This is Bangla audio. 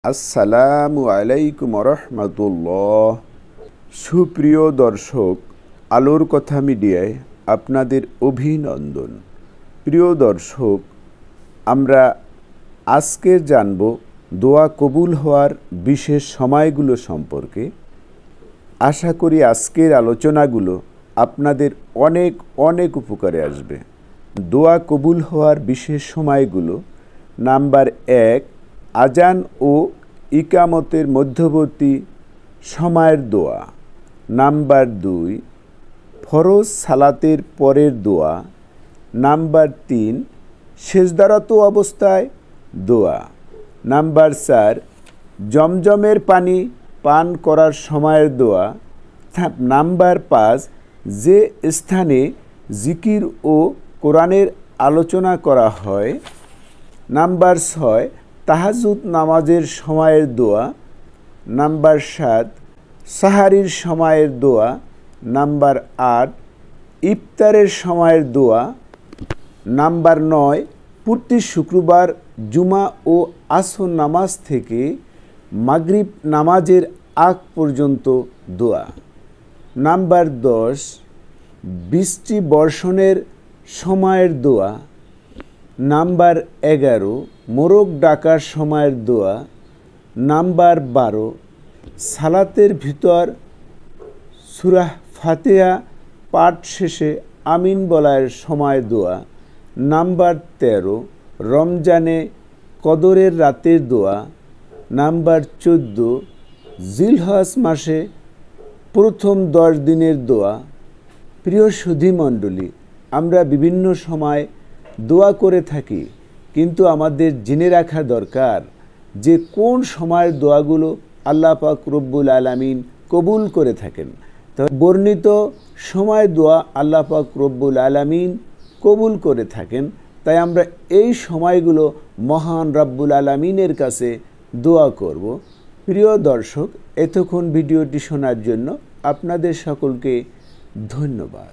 আসসালামু আলাইকুম রহমতুল্লাহ। সুপ্রিয় দর্শক, আলোর কথা মিডিয়ায় আপনাদের অভিনন্দন। প্রিয় দর্শক, আমরা আজকে জানব দোয়া কবুল হওয়ার বিশেষ সময়গুলো সম্পর্কে। আশা করি আজকের আলোচনাগুলো আপনাদের অনেক অনেক উপকারে আসবে। দোয়া কবুল হওয়ার বিশেষ সময়গুলো: নাম্বার 1, আজান ও ইকামতের মধ্যবর্তী সময়ের দোয়া। নাম্বার 2, ফরজ সালাতের পরের দোয়া। নাম্বার 3, সেজদারত অবস্থায় দোয়া। নাম্বার 4, জমজমের পানি পান করার সময়ের দোয়া। নাম্বার 5, যে স্থানে জিকির ও কোরআনের আলোচনা করা হয়। নাম্বার 6, তাহাজ্জুদ নামাজের সময়ের দোয়া। নাম্বার 7, সাহারির সময়ের দোয়া। নাম্বার 8, ইফতারের সময়ের দোয়া। নাম্বার 9, প্রতি শুক্রবার জুমা ও আসর নামাজ থেকে মাগরিব নামাজের আগ পর্যন্ত দোয়া। নাম্বার 10, বৃষ্টি বর্ষণের সময়ের দোয়া। নাম্বার 11, মোরগ ডাকার সময়ের দোয়া। নাম্বার 12, সালাতের ভিতর সূরা ফাতিহা পাঠ শেষে আমিন বলার সময় দোয়া। নাম্বার 13, রমজানে কদরের রাতের দোয়া। নাম্বার 14, জিলহজ মাসে প্রথম 10 দিনের দোয়া। প্রিয় সুধী মণ্ডলী, আমরা বিভিন্ন সময় দোয়া করে থাকি, কিন্তু আমাদের জেনে রাখা দরকার যে কোন সময়ের দোয়াগুলো আল্লাহ পাক রব্বুল আলামিন কবুল করে থাকেন। তবে বর্ণিত সময় দোয়া আল্লাহ পাক রব্বুল আলামিন কবুল করে থাকেন। তাই আমরা এই সময়গুলো মহান রব্বুল আলামিনের কাছে দোয়া করব। প্রিয় দর্শক, এতক্ষণ ভিডিওটি শোনার জন্য আপনাদের সকলকে ধন্যবাদ।